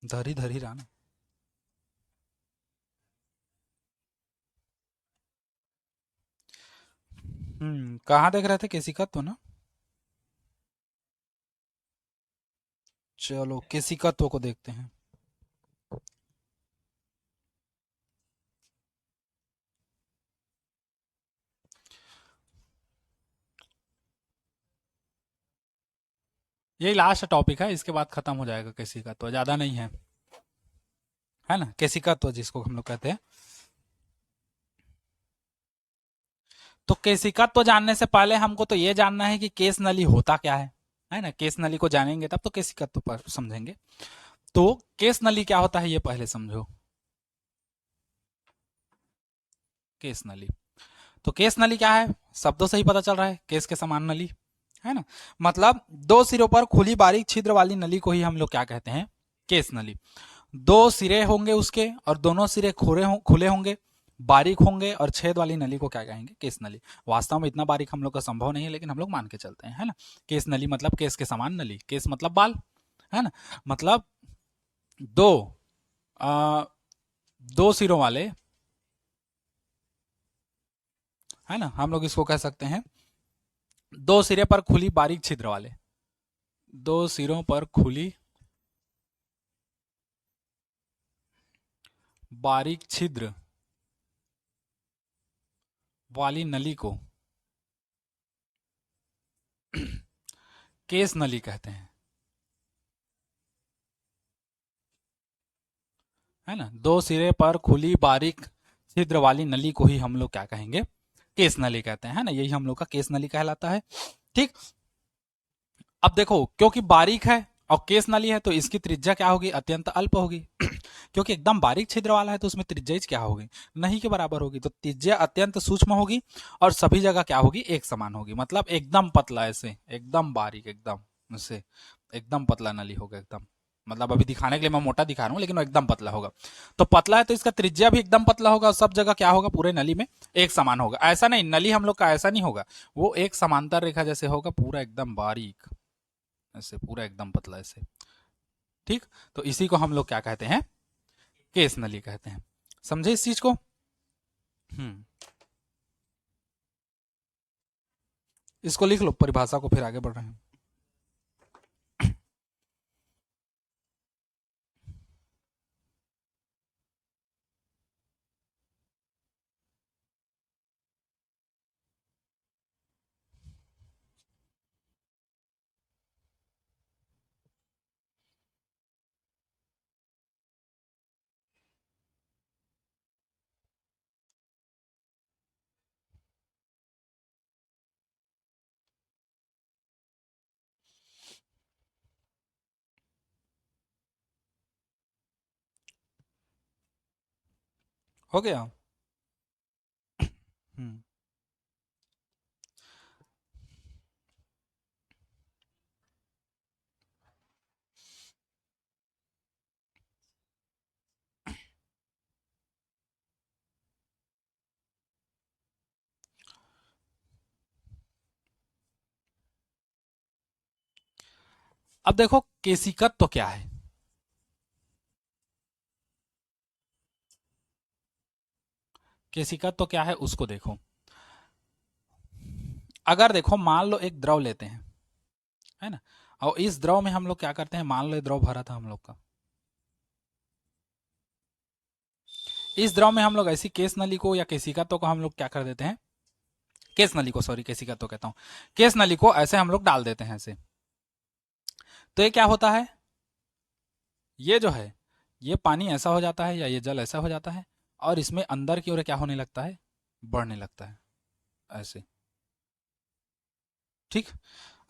धरी धरी रहा ना। कहाँ देख रहे थे, केसिका तो ना। चलो केसिकत्व को देखते हैं। यही लास्ट टॉपिक है, इसके बाद खत्म हो जाएगा केसिकत्व, ज्यादा नहीं है ना। केसिकत्व जिसको हम लोग कहते हैं। तो केसिकत्व जानने से पहले हमको तो ये जानना है कि केस नली होता क्या है ना। केस नली को जानेंगे तब तो केसिकत्व पर समझेंगे। तो केस नली क्या होता है ये पहले समझो। केस नली, तो केस नली क्या है, शब्दों से ही पता चल रहा है, केस के समान नली, है ना। मतलब दो सिरों पर खुली बारीक छिद्र वाली नली को ही हम लोग क्या कहते हैं, केस नली। दो सिरे होंगे उसके और दोनों सिरे खुले होंगे, बारीक होंगे, और छेद वाली नली को क्या कहेंगे, केस नली। वास्तव में इतना बारीक हम लोग का संभव नहीं है, लेकिन हम लोग मान के चलते हैं, है ना। केस नली मतलब केस के समान नली, केस मतलब बाल, है ना। मतलब दो आ, दो सिरों वाले, है ना, हम लोग इसको कह सकते हैं दो सिरे पर खुली बारीक छिद्र वाले। दो सिरों पर खुली बारीक छिद्र वाली नली को केस नली कहते हैं, है ना। दो सिरे पर खुली बारीक छिद्र वाली नली को ही हम लोग क्या कहेंगे, केस नली कहते हैं, है ना। यही हम लोग का केस नली कहलाता है। ठीक। अब देखो, क्योंकि बारीक है और केस नली है तो इसकी त्रिज्या क्या होगी, अत्यंत अल्प होगी। क्योंकि एकदम बारीक छिद्र वाला है तो उसमें त्रिज्या क्या होगी, नहीं के बराबर होगी। तो त्रिज्या अत्यंत सूक्ष्म होगी और सभी जगह क्या होगी, एक समान होगी। मतलब एकदम पतला, ऐसे एकदम बारीक, एकदम से एकदम पतला नली होगा एकदम। मतलब अभी दिखाने के लिए मैं मोटा दिखा रहा हूँ, लेकिन वो एकदम पतला होगा। तो पतला है तो इसका त्रिज्या भी एकदम पतला होगा और सब जगह क्या होगा, पूरे नली में एक समान होगा। ऐसा नहीं, नली हम लोग का ऐसा नहीं होगा, वो एक समांतर रेखा जैसे होगा, पूरा एकदम बारीक, ऐसे पूरा एकदम पतला ऐसे। ठीक। तो इसी को हम लोग क्या कहते हैं, केस नली कहते हैं। समझे इस चीज को। हम्म इसको लिख लो परिभाषा को, फिर आगे बढ़ रहे हैं। हो गया। हम्म अब देखो केशिकत तो क्या है। केशिकत तो क्या है उसको देखो। अगर देखो, मान लो एक द्रव लेते हैं, है ना। और इस द्रव में हम लोग क्या करते हैं, मान लो ये द्रव भरा था हम लोग का। इस द्रव में हम लोग ऐसी केस नली को या केशिकात्व को हम लोग क्या कर देते हैं, केस नली को, सॉरी केशिकात्व कहता हूं, केस नली को ऐसे हम लोग डाल देते हैं ऐसे। तो ये क्या होता है, ये जो है, ये पानी ऐसा हो जाता है या ये जल ऐसा हो जाता है, और इसमें अंदर की ओर क्या होने लगता है, बढ़ने लगता है ऐसे। ठीक।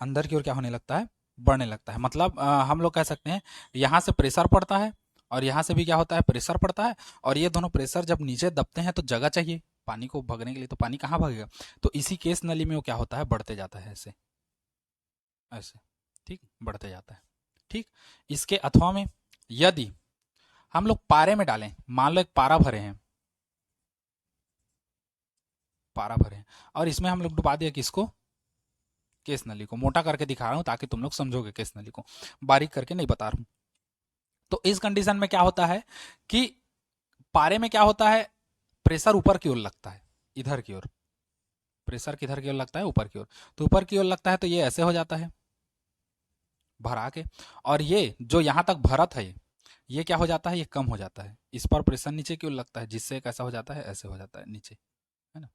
अंदर की ओर क्या होने लगता है, बढ़ने लगता है। मतलब हम लोग कह सकते हैं यहां से प्रेशर पड़ता है और यहां से भी क्या होता है, प्रेशर पड़ता है। और ये दोनों प्रेशर जब नीचे दबते हैं तो जगह चाहिए पानी को भगने के लिए, तो पानी कहाँ भगेगा। तो इसी केस नली में वो क्या होता है, बढ़ते जाता है ऐसे, ऐसे। ठीक, बढ़ते जाता है। ठीक। इसके अथवा में यदि हम लोग पारे में डालें, मान लो एक पारा भरे हैं, पारा भरे हैं, और इसमें हम लोग डुबा दिया किसको, केस नली को। मोटा करके दिखा रहा हूं ताकि तुम लोग समझोगे केस नली को, बारीक करके नहीं बता रहा हूं। तो इस कंडीशन में क्या होता है कि पारे में क्या होता है, प्रेशर ऊपर की ओर लगता है, इधर की ओर प्रेशर किधर की ओर लगता है, ऊपर की ओर। तो ऊपर की ओर लगता है तो ये ऐसे हो जाता है भरा के, और ये जो यहां तक भरत है ये क्या हो जाता है, ये कम हो जाता है, इस पर प्रेशर नीचे की ओर लगता है, जिससे कैसा हो जाता है, ऐसे हो जाता है नीचे, है ना,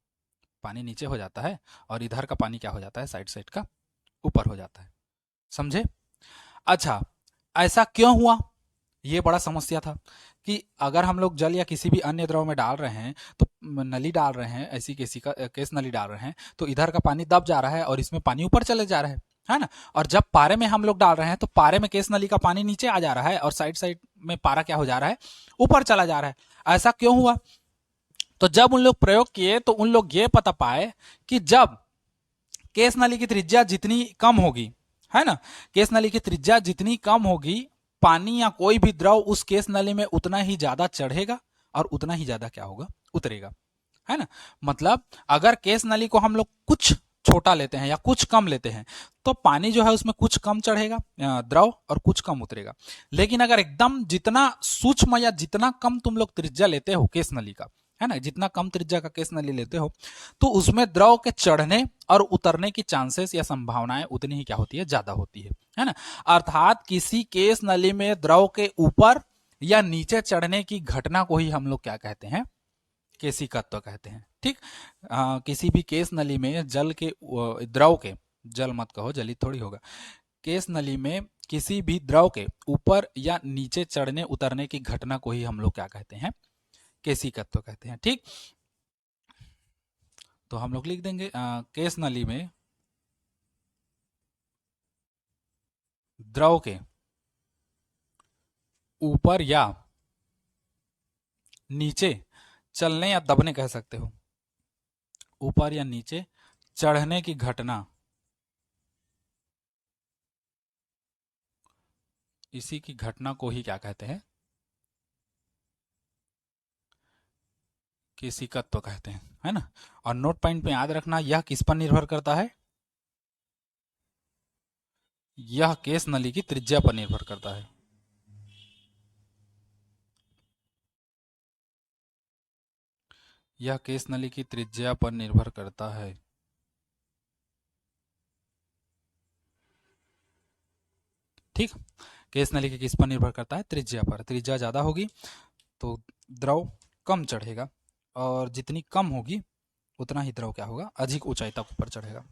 पानी नीचे हो जाता है, और इधर का पानी क्या हो जाता है, साइड साइड का ऊपर हो जाता है। समझे? अच्छा, ऐसा क्यों हुआ, ये बड़ा समस्या था कि अगर हम लोग जल या किसी भी अन्य द्रव में डाल रहे हैं, तो नली डाल रहे हैं, ऐसी कैसी का केस नली डाल रहे हैं, तो इधर का पानी दब जा रहा है और इसमें पानी ऊपर चले जा रहा है ना। और जब पारे में हम लोग डाल रहे हैं तो पारे में केस नली का पानी नीचे आ जा रहा है और साइड साइड में पारा क्या हो जा रहा है, ऊपर चला जा रहा है। ऐसा क्यों हुआ? तो जब उन लोग प्रयोग किए तो उन लोग ये पता पाए कि जब केस नली की त्रिज्या जितनी कम होगी, है ना, केस नली की त्रिज्या जितनी कम होगी, पानी या कोई भी द्रव उस केस नली में उतना ही ज्यादा चढ़ेगा और उतना ही ज्यादा क्या होगा, उतरेगा, है ना। मतलब अगर केस नली को हम लोग कुछ छोटा लेते हैं या कुछ कम लेते हैं तो पानी जो है उसमें कुछ कम चढ़ेगा द्रव, और कुछ कम उतरेगा। लेकिन अगर एकदम जितना सूक्ष्म या जितना कम तुम लोग त्रिज्या लेते हो केस नली का, है ना, जितना कम त्रिज्या का केस नली लेते हो, तो उसमें द्रव के चढ़ने और उतरने की चांसेस या संभावनाएं उतनी ही क्या होती है, ज्यादा होती है ना। अर्थात किसी केस नली में द्रव के ऊपर या नीचे चढ़ने की घटना को ही हम लोग क्या कहते हैं, केशिकत्व कहते हैं। ठीक, किसी भी केस नली में जल के द्रव के, जल मत कहो, जली थोड़ी होगा, केस नली में किसी भी द्रव के ऊपर या नीचे चढ़ने उतरने की घटना को ही हम लोग क्या कहते हैं, केशिकत्व कहते हैं। ठीक, तो हम लोग लिख देंगे केस नली में द्रव के ऊपर या नीचे चलने या दबने कह सकते हो, ऊपर या नीचे चढ़ने की घटना, इसी की घटना को ही क्या कहते हैं, केशिकत्व कहते हैं, है ना। और नोट पॉइंट पे याद रखना, यह किस पर निर्भर करता है, यह केस नली की त्रिज्या पर निर्भर करता है। यह केस नली की त्रिज्या पर निर्भर करता है। ठीक, केस नली के किस पर निर्भर करता है, त्रिज्या पर। त्रिज्या ज्यादा होगी तो द्रव कम चढ़ेगा, और जितनी कम होगी उतना ही द्रव क्या होगा, अधिक ऊंचाई तक ऊपर चढ़ेगा।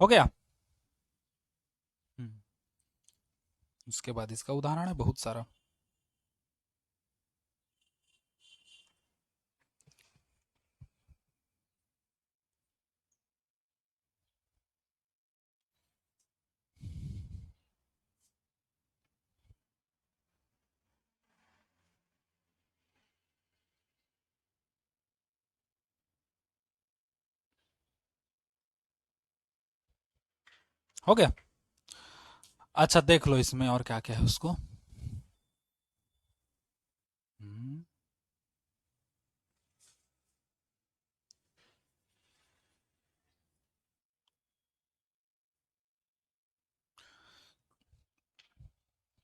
हो गया। हम्म, उसके बाद इसका उदाहरण है बहुत सारा। हो गया। अच्छा देख लो इसमें और क्या क्या है उसको। हम्म,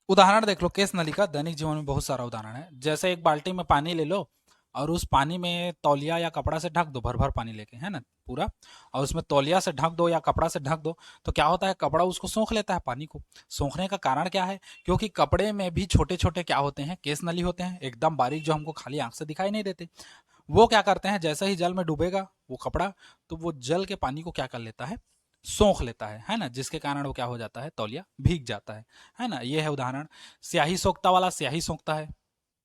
उदाहरण देख लो केस नली का, दैनिक जीवन में बहुत सारा उदाहरण है। जैसे एक बाल्टी में पानी ले लो और उस पानी में तौलिया या कपड़ा से ढक दो, भर भर पानी लेके, है ना, पूरा। और उसमें तौलिया से ढक दो या कपड़ा से ढक दो, तो क्या होता है, कपड़ा उसको सोख लेता है पानी को। सोखने का कारण क्या है? क्योंकि कपड़े में भी छोटे छोटे क्या होते हैं, केस नली होते हैं, एकदम बारीक, जो हमको खाली आंख से दिखाई नहीं देते। वो क्या करते हैं, जैसे ही जल में डूबेगा वो कपड़ा, तो वो जल के पानी को क्या कर लेता है, सोख लेता है ना, जिसके कारण वो क्या हो जाता है, तौलिया भीग जाता है ना। ये है उदाहरण। स्याही सोखता वाला स्याही सोखता है,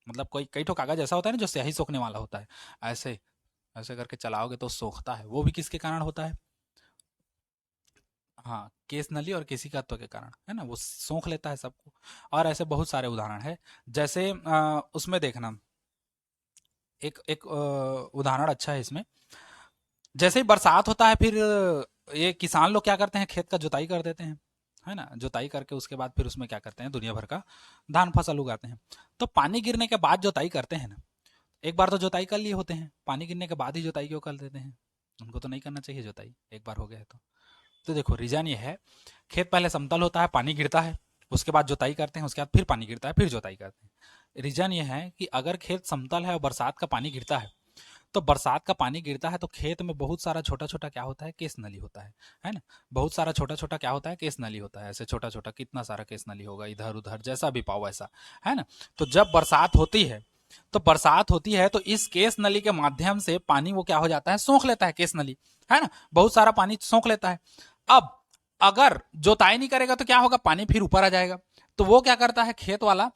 मतलब कोई कई ठो कागज ऐसा होता है ना जो स्याही सोखने वाला होता है, ऐसे ऐसे करके चलाओगे तो सोखता है, वो भी किसके कारण होता है? हाँ, केस नली और केशिकात्व के कारण, है ना, वो सोख लेता है सबको। और ऐसे बहुत सारे उदाहरण है। जैसे उसमें देखना, एक एक उदाहरण अच्छा है इसमें। जैसे ही बरसात होता है, फिर ये किसान लोग क्या करते हैं, खेत का जुताई कर देते हैं, है ना। जुताई करके उसके बाद फिर उसमें क्या करते हैं, दुनिया भर का धान फसल उगाते हैं। तो पानी गिरने के बाद जुताई करते हैं ना, एक बार तो जुताई कर लिए होते हैं, पानी गिरने के बाद ही जुताई क्यों कर देते हैं? उनको तो नहीं करना चाहिए जुताई, एक बार हो गया है तो देखो रीजन ये है, खेत पहले समतल होता है, पानी गिरता है, उसके बाद जुताई करते हैं, उसके बाद फिर पानी गिरता है, फिर जुताई करते हैं। रीजन ये है कि अगर खेत समतल है और बरसात का पानी गिरता है, तो बरसात का पानी गिरता है तो खेत में बहुत सारा छोटा छोटा क्या होता है, केस नली होता है ना। बहुत सारा छोटा छोटा क्या होता है, केस नली होता है। ऐसे छोटा छोटा कितना सारा केस नली होगा, इधर उधर जैसा भी पाओ वैसा, है ना। तो जब बरसात होती है, तो बरसात होती है तो इस केस नली के माध्यम से पानी वो क्या हो जाता है, सोख लेता है केस नली, है ना, बहुत सारा पानी सोख लेता है। अब अगर जोताई नहीं करेगा तो क्या होगा, पानी फिर ऊपर आ जाएगा। तो वो क्या करता है खेत वाला,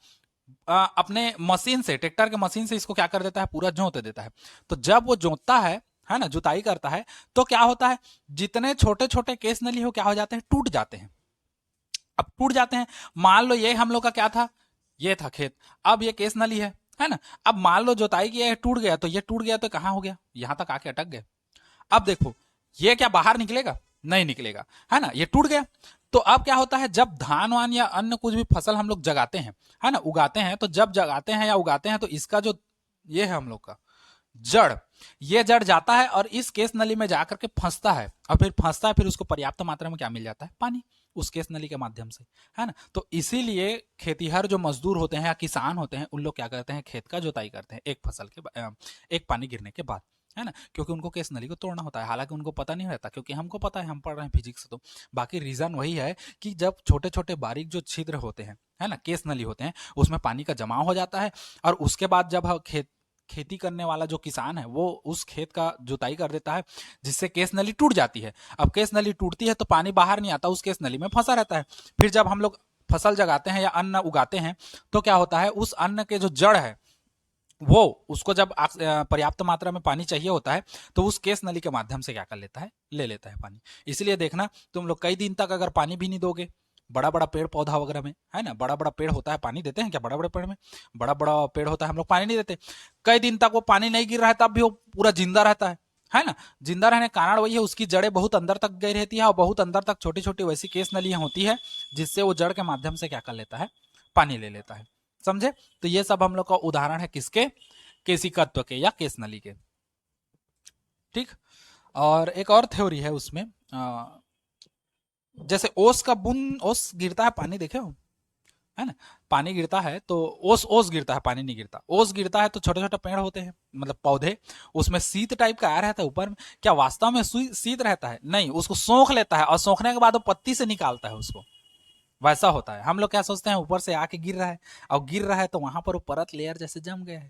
अपने मशीन से, ट्रैक्टर के मशीन से इसको क्या कर देता है, पूरा जोत देता है। तो जब वो जोतता है ना, जुताई करता है, तो क्या होता है, जितने छोटे छोटे केस नली हो क्या हो जाते हैं, टूट जाते हैं। अब टूट जाते हैं, मान लो ये हम लोग का क्या था, ये था खेत, अब ये केस नली है ना। अब मान लो जुताई किया है, टूट गया, तो ये टूट गया तो कहां हो गया, यहां तक आके अटक गए। अब देखो, ये क्या बाहर निकलेगा, नहीं निकलेगा, है ना, ये टूट गया। तो अब क्या होता है, जब धान वान या अन्य कुछ भी फसल हम लोग जगाते हैं, है ना, उगाते हैं, तो जब जगाते हैं या उगाते हैं तो इसका जो ये है हम लोग का जड़, ये जड़ जाता है और इस केस नली में जाकर के फंसता है, और फिर फंसता है, फिर उसको पर्याप्त मात्रा में क्या मिल जाता है, पानी, उस केस नली के माध्यम से, है ना। तो इसीलिए खेतीहर जो मजदूर होते हैं या किसान होते हैं, उन लोग क्या करते हैं, खेत का जोताई करते हैं एक फसल के एक पानी गिरने के बाद, है ना, क्योंकि उनको केस नली को तोड़ना होता है। हालांकि उनको पता नहीं रहता, क्योंकि हमको पता है, हम पढ़ रहे हैं फिजिक्स, तो बाकी रीजन वही है कि जब छोटे छोटे बारीक जो छिद्र होते हैं, है ना, केस नली होते हैं, उसमें पानी का जमाव हो जाता है। और उसके बाद जब खेती करने वाला जो किसान है वो उस खेत का जुताई कर देता है, जिससे केस नली टूट जाती है। अब केस नली टूटती है तो पानी बाहर नहीं आता, उस केस नली में फंसा रहता है। फिर जब हम लोग फसल जगाते हैं या अन्न उगाते हैं, तो क्या होता है, उस अन्न के जो जड़ है, वो उसको जब पर्याप्त मात्रा में पानी चाहिए होता है, तो उस केस नली के माध्यम से क्या कर लेता है, ले लेता है पानी। इसलिए देखना, तुम लोग कई दिन तक अगर पानी भी नहीं दोगे, बड़ा बड़ा पेड़ पौधा वगैरह में, है ना, बड़ा बड़ा पेड़ होता है, पानी देते हैं क्या, बड़ा बड़ा पेड़ में, बड़ा बड़ा पेड़ होता है, हम लोग पानी नहीं देते, कई दिन तक वो पानी नहीं गिर रहा है, तब भी वो पूरा जिंदा रहता है ना। जिंदा रहने का कारण वही है, उसकी जड़ें बहुत अंदर तक गई रहती है, और बहुत अंदर तक छोटी छोटी वैसी केस नलियां होती है, जिससे वो जड़ के माध्यम से क्या कर लेता है, पानी ले लेता है। समझे? तो ये सब हम लोग का उदाहरण है किसके, केशिकत्व के या केस नली के। ठीक। और एक और थ्योरी है उसमें, जैसे ओस का बूंद, ओस गिरता है पानी देखे हो, है ना, पानी गिरता है तो ओस ओस गिरता है, पानी नहीं गिरता, ओस गिरता है तो छोटे छोटे पेड़ होते हैं, मतलब पौधे, उसमें शीत टाइप का आया रहता है ऊपर में। क्या वास्तव में शीत रहता है? नहीं, उसको सोख लेता है, और सोखने के बाद वो पत्ती से निकालता है उसको, वैसा होता है। हम लोग क्या सोचते हैं, ऊपर से आके गिर रहा है, और गिर रहा है तो वहां पर वो परत लेयर जैसे जम गया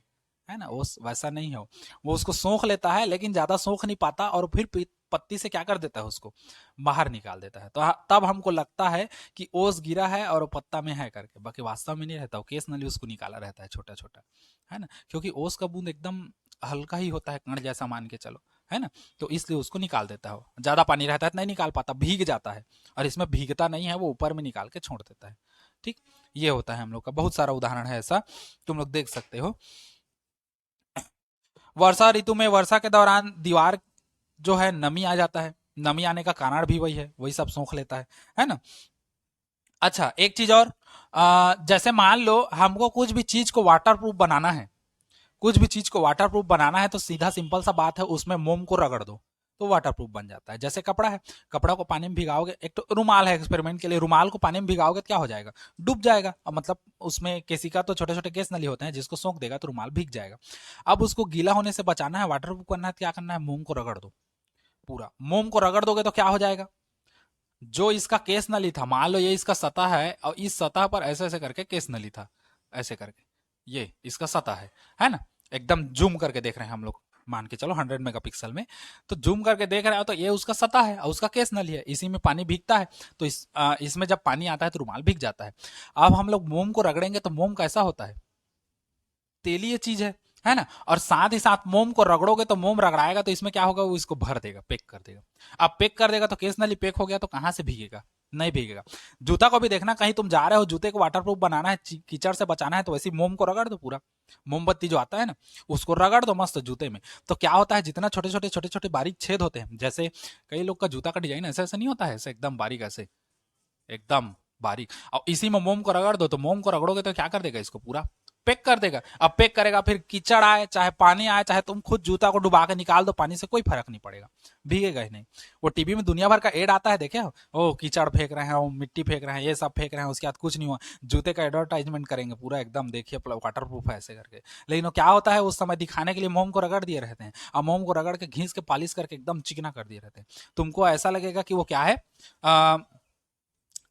है ना, वो वैसा नहीं है। वो उसको सोख लेता है, लेकिन ज्यादा सोख नहीं पाता, और फिर पत्ती से क्या कर देता है, उसको बाहर निकाल देता है। तो तब हमको लगता है कि ओस गिरा है और वो पत्ता में है करके, बाकी वास्तव में नहीं रहता, ओकेजनली उसको निकाला रहता है छोटा छोटा, है ना, क्योंकि ओस का बूंद एकदम हल्का ही होता है, कण जैसा मान के चलो, है ना। तो इसलिए उसको निकाल देता है, ज्यादा पानी रहता है तो नहीं निकाल पाता, भीग जाता है। और इसमें भीगता नहीं है, वो ऊपर में निकाल के छोड़ देता है। ठीक। ये होता है हम लोग का, बहुत सारा उदाहरण है ऐसा, तुम लोग देख सकते हो। वर्षा ऋतु में वर्षा के दौरान दीवार जो है नमी आ जाता है, नमी आने का कारण भी वही है, वही सब सोख लेता है ना। अच्छा एक चीज और, जैसे मान लो हमको कुछ भी चीज को वाटर प्रूफ बनाना है, कुछ भी चीज को वाटर प्रूफ बनाना है तो सीधा सिंपल सा बात है, उसमें मोम को रगड़ दो तो वाटर प्रूफ बन जाता है। जैसे कपड़ा है, कपड़ा को पानी में भिगाओगे, एक तो रुमाल है एक्सपेरिमेंट के लिए, रुमाल को पानी में भिगाओगे तो क्या हो जाएगा, डूब जाएगा। और मतलब उसमें किसी का तो छोटे छोटे केस नली होते हैं, जिसको सोख देगा तो रुमाल भीग जाएगा। अब उसको गीला होने से बचाना है, वाटर प्रूफ करना है, क्या करना है, मोम को रगड़ दो। पूरा मोम को रगड़ दोगे तो क्या हो जाएगा, जो इसका केस नली था, मान लो ये इसका सतह है और इस सतह पर ऐसे ऐसे करके केस नली था, ऐसे करके ये इसका सतह है ना, एकदम जूम करके देख रहे हैं हम लोग, मान के चलो 100 मेगापिक्सल में, तो जूम करके देख रहे हो तो ये उसका सतह है और उसका केस नली है, इसी में पानी भीगता है, तो इसमें जब पानी आता है तो रुमाल भीग जाता है। अब हम लोग मोम को रगड़ेंगे तो मोम कैसा होता है, तेलीय चीज है ना, और साथ ही साथ मोम को रगड़ोगे तो मोम रगड़ाएगा तो इसमें क्या होगा, वो इसको भर देगा, पेक कर देगा। अब पेक कर देगा तो केस नली पेक हो गया तो कहां से भीगेगा, नहीं भीगेगा। जूता को भी देखना, कहीं तुम जा रहे हो जूते को वाटरप्रूफ बनाना है, कीचड़ से बचाना है, तो वैसे मोम को रगड़ दो पूरा, मोमबत्ती जो आता है ना उसको रगड़ दो मस्त जूते में, तो क्या होता है, जितना छोटे छोटे बारीक छेद होते हैं, जैसे कई लोग का जूता का डिजाइन ऐसे ऐसे नहीं होता है, ऐसे एकदम बारीक, ऐसे एकदम बारीक, और इसी में मोम को रगड़ दो तो मोम को रगड़ोगे तो क्या कर देगा, इसको पूरा पैक कर देगा। अब पैक करेगा, फिर कीचड़ आए चाहे पानी आए, चाहे तुम खुद जूता को डुबा के निकाल दो पानी से, कोई फर्क नहीं पड़ेगा, भीगेगा ही नहीं। वो टीवी में दुनिया भर का एड आता है, देखे हो, ओ कीचड़ फेंक रहे हैं, वो मिट्टी फेंक रहे हैं, ये सब फेंक रहे हैं, उसके बाद कुछ नहीं हुआ, जूते का एडवर्टाइजमेंट करेंगे पूरा एकदम, देखिए वाटर प्रूफ है ऐसे करके। लेकिन वो क्या होता है, उस समय दिखाने के लिए मोम को रगड़ दिए रहते हैं, और मोम को रगड़ के घीस के पॉलिश करके एकदम चिकना कर दिए रहते हैं, तुमको ऐसा लगेगा कि वो क्या है,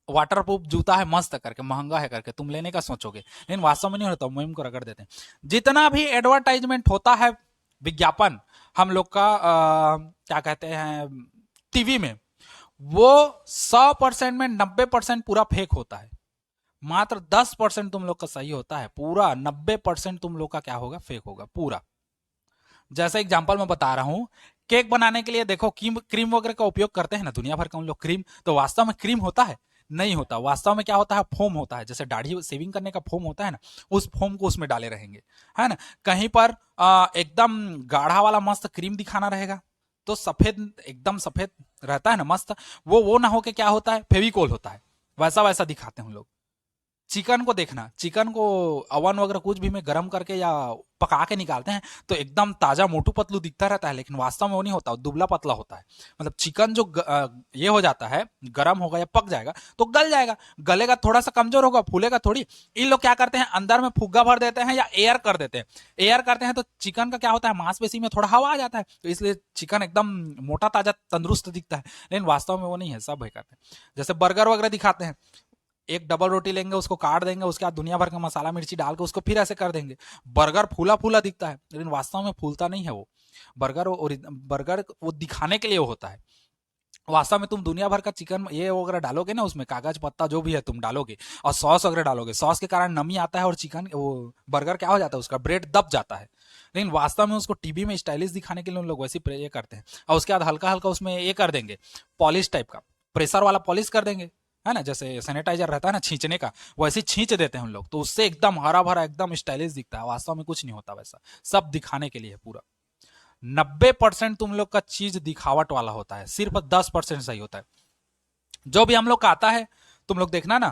वाटर प्रूफ जूता है मस्त करके, महंगा है करके तुम लेने का सोचोगे, लेकिन वास्तव में नहीं होता, मुहिम को रगड़ देते हैं। जितना भी एडवर्टाइजमेंट होता है, विज्ञापन हम लोग का क्या कहते हैं टीवी में, वो 100% में 90% पूरा फेक होता है, मात्र 10% तुम लोग का सही होता है, पूरा 90% तुम लोग का क्या होगा, फेक होगा पूरा। जैसा एग्जांपल मैं बता रहा हूं, केक बनाने के लिए देखो क्रीम वगैरह का उपयोग करते हैं ना दुनिया भर का उन लोग, क्रीम तो वास्तव में क्रीम होता है, नहीं होता, वास्तव में क्या होता है, फोम होता है, जैसे दाढ़ी सेविंग करने का फोम होता है ना, उस फोम को उसमें डाले रहेंगे, है ना। कहीं पर एकदम गाढ़ा वाला मस्त क्रीम दिखाना रहेगा तो सफेद, एकदम सफेद रहता है ना मस्त, वो ना हो के क्या होता है, फेविकोल होता है, वैसा वैसा दिखाते हैं हम लोग। चिकन को देखना, चिकन को अवन वगैरह कुछ भी में गर्म करके या पका के निकालते हैं तो एकदम ताजा मोटू पतलू दिखता रहता है, लेकिन वास्तव में वो नहीं होता, दुबला पतला होता है। मतलब चिकन जो ये हो जाता है, गर्म होगा या पक जाएगा तो गल जाएगा, गलेगा, थोड़ा सा कमजोर होगा, फूलेगा थोड़ी। इन लोग क्या करते हैं, अंदर में फुग्गा भर देते हैं या एयर कर देते हैं, एयर करते हैं तो चिकन का क्या होता है, मांसपेशी में थोड़ा हवा आ जाता है, तो इसलिए चिकन एकदम मोटा ताजा तंदुरुस्त दिखता है, लेकिन वास्तव में वो नहीं है, सब है करते हैं। जैसे बर्गर वगैरह दिखाते हैं, एक डबल रोटी लेंगे, उसको काट देंगे, उसके बाद दुनिया भर का मसाला मिर्ची डाल के उसको फिर ऐसे कर देंगे, बर्गर फूला फूला दिखता है, लेकिन वास्तव में फूलता नहीं है वो बर्गर, बर्गर वो दिखाने के लिए वो होता है। वास्तव में तुम दुनिया भर का चिकन ये वगैरह डालोगे ना, उसमें कागज पत्ता जो भी है तुम डालोगे और सॉस वगैरह डालोगे, सॉस के कारण नमी आता है और चिकन वो बर्गर क्या हो जाता है, उसका ब्रेड दब जाता है। लेकिन वास्तव में उसको टीवी में स्टाइलिश दिखाने के लिए उन लोग वैसे ये करते हैं, और उसके बाद हल्का हल्का उसमें ये कर देंगे, पॉलिश टाइप का, प्रेशर वाला पॉलिश कर देंगे, है ना, जैसे सैनिटाइजर रहता है ना छींचने का, वैसे छींच देते हैं हम लोग, तो उससे एकदम हरा भरा एकदम स्टाइलिश दिखता है, वास्तव में कुछ नहीं होता वैसा, सब दिखाने के लिए है पूरा। 90% तुम लोग का चीज दिखावट वाला होता है, सिर्फ 10% सही होता है। जो भी हम लोग का आता है, तुम लोग देखना ना,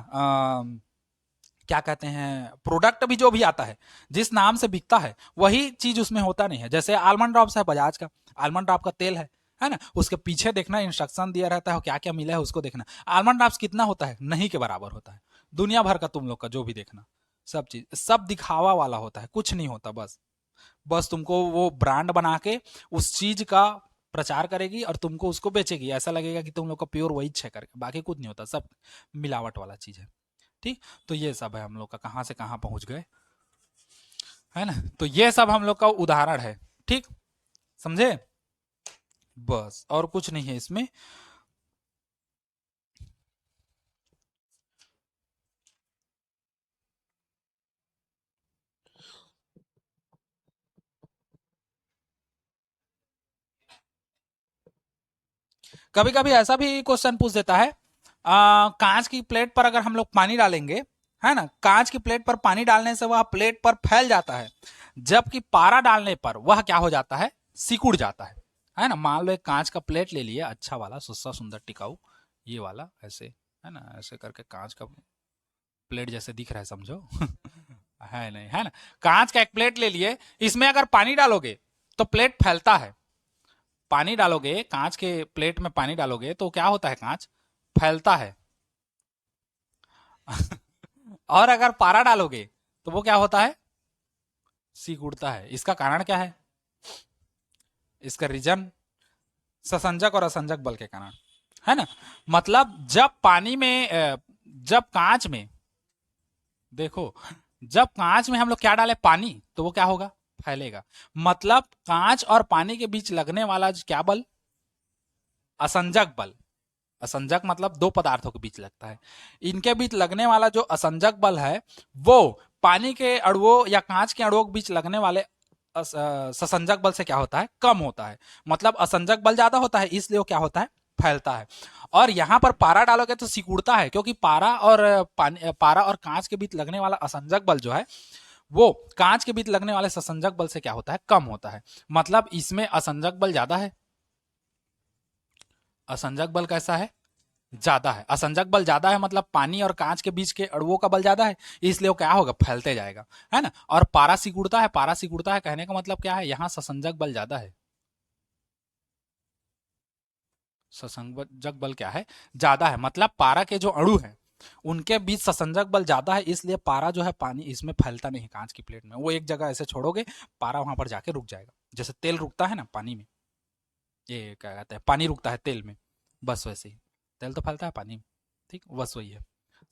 क्या कहते हैं, प्रोडक्ट भी जो भी आता है जिस नाम से बिकता है वही चीज उसमें होता नहीं है। जैसे आलमंड ड्रॉप्स है बजाज का, आलमंड ड्रॉप का तेल है ना, उसके पीछे देखना इंस्ट्रक्शन दिया रहता है, क्या क्या मिला है उसको देखना, आलमंड ड्रॉप्स कितना होता है, नहीं के बराबर होता है। दुनिया भर का तुम लोग का जो भी देखना, सब चीज सब दिखावा वाला होता है, कुछ नहीं होता, बस बस तुमको वो ब्रांड बना के उस चीज का प्रचार करेगी और तुमको उसको बेचेगी, ऐसा लगेगा कि तुम लोग का प्योर वही है करके, बाकी कुछ नहीं होता, सब मिलावट वाला चीज है। ठीक, तो ये सब है हम लोग का, कहां से कहां पहुंच गए, है ना, तो ये सब हम लोग का उदाहरण है। ठीक, समझे, बस और कुछ नहीं है इसमें। कभी कभी ऐसा भी क्वेश्चन पूछ देता है, कांच की प्लेट पर अगर हम लोग पानी डालेंगे, है ना, कांच की प्लेट पर पानी डालने से वह प्लेट पर फैल जाता है, जबकि पारा डालने पर वह क्या हो जाता है, सिकुड़ जाता है ना। मान लो एक कांच का प्लेट ले लिए, अच्छा वाला, सस्ता सुंदर टिकाऊ, ये वाला ऐसे, है ना, ऐसे करके कांच का प्लेट जैसे दिख रहा है समझो। है नहीं, है ना। कांच का एक प्लेट ले लिए, इसमें अगर पानी डालोगे तो प्लेट फैलता है। पानी डालोगे, कांच के प्लेट में पानी डालोगे तो क्या होता है, कांच फैलता है। और अगर पारा डालोगे तो वो क्या होता है, सिकुड़ता है। इसका कारण क्या है, इसका रीजन ससंजक और असंजक बल के कारण, है ना। मतलब जब पानी में जब कांच में, देखो, जब कांच में हम लोग क्या डाले, पानी, तो वो क्या होगा, फैलेगा। मतलब कांच और पानी के बीच लगने वाला क्या बल, असंजक बल। असंजक मतलब दो पदार्थों के बीच लगता है, इनके बीच लगने वाला जो असंजक बल है, वो पानी के अणुओं या कांच के अणुओं के बीच लगने वाले ससंजक बल से क्या होता है, कम होता है। मतलब असंजक बल ज्यादा होता है, इसलिए वो क्या होता है, फैलता है। और यहां पर पारा डालोगे तो सिकुड़ता है, क्योंकि पारा और पानी, पारा और कांच के बीच लगने वाला असंजक बल जो है, वो कांच के बीच लगने वाले ससंजक बल से क्या होता है, कम होता है। मतलब इसमें असंजक बल ज्यादा है, असंजक बल कैसा है, ज्यादा है। असंजक बल ज्यादा है मतलब पानी और कांच के बीच के अणुओं का बल ज्यादा है, इसलिए वो क्या होगा, फैलते जाएगा, है ना। और पारा सिकुड़ता है, पारा सिकुड़ता है कहने का मतलब क्या है, यहां ससंजक बल ज्यादा है। ससंजक बल क्या है, ज्यादा है। मतलब पारा के जो अणु है उनके बीच ससंजक बल ज्यादा है, इसलिए पारा जो है, पानी इसमें फैलता नहीं, कांच की प्लेट में। वो एक जगह ऐसे छोड़ोगे, पारा वहां पर जाके रुक जाएगा, जैसे तेल रुकता है ना पानी में, ये क्या कहते हैं, पानी रुकता है तेल में, बस वैसे ही तेल तो फैलता है पानी में। ठीक, बस वही है,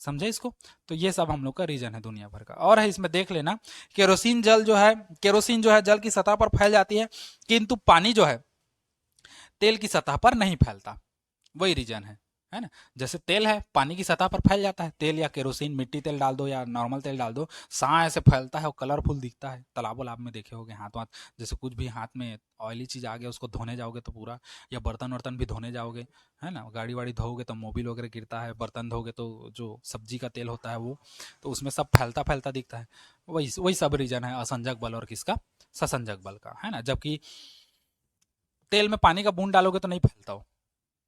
समझे इसको। तो ये सब हम लोग का रीजन है दुनिया भर का। और है इसमें देख लेना, केरोसिन जल जो है, केरोसिन जो है जल की सतह पर फैल जाती है, किंतु पानी जो है तेल की सतह पर नहीं फैलता। वही रीजन है ना। जैसे तेल है, पानी की सतह पर फैल जाता है, तेल या केरोसिन, मिट्टी तेल डाल दो या नॉर्मल तेल डाल दो, सा ऐसे फैलता है और कलरफुल दिखता है। तालाब वालाब में देखे होगे, हाथ वाथ, जैसे कुछ भी हाथ में ऑयली चीज आ गया, उसको धोने जाओगे तो पूरा, या बर्तन वर्तन भी धोने जाओगे, है ना, गाड़ी वाड़ी धोगे तो मोबिल वगैरह गिरता है, बर्तन धोगे तो जो सब्जी का तेल होता है वो, तो उसमें सब फैलता फैलता दिखता है। वही वही सब रीजन है असंजक बल और किसका, ससंजक बल का, है ना। जबकि तेल में पानी का बूंद डालोगे तो नहीं फैलता हो,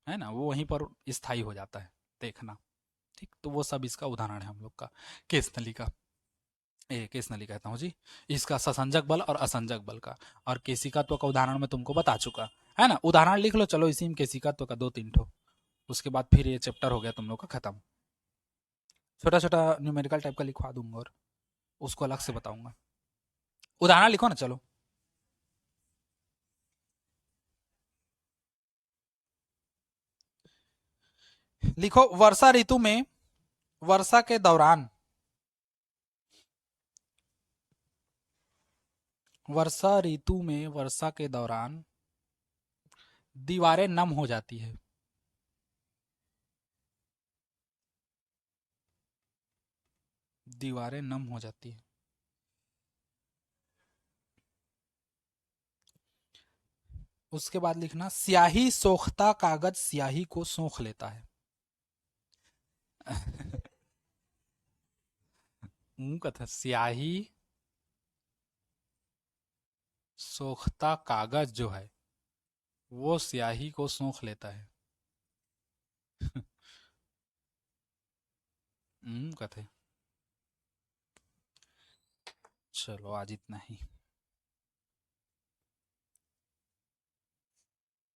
है ना, वो वहीं पर स्थायी हो जाता है, देखना। ठीक, तो वो सब इसका उदाहरण है हम लोग का, केस नली का। ए केस नली कहता हूँ जी, इसका ससंजक बल और असंजक बल का। और केशिकात्व का उदाहरण मैं तुमको बता चुका, है ना। उदाहरण लिख लो, चलो इसी में केशिकात्व का दो तीन ठो, उसके बाद फिर ये चैप्टर हो गया तुम लोग का खत्म। छोटा छोटा न्यूमेरिकल टाइप का लिखवा दूंगा और उसको अलग से बताऊंगा। उदाहरण लिखो ना, चलो। लिखो, वर्षा ऋतु में, वर्षा के दौरान, वर्षा ऋतु में वर्षा के दौरान दीवारें नम हो जाती है। दीवारें नम हो जाती है। उसके बाद लिखना, स्याही सोखता कागज स्याही को सोख लेता है। मुंह का था, स्याही सोखता कागज जो है वो स्याही को सोख लेता है। कथे, चलो आज इतना ही।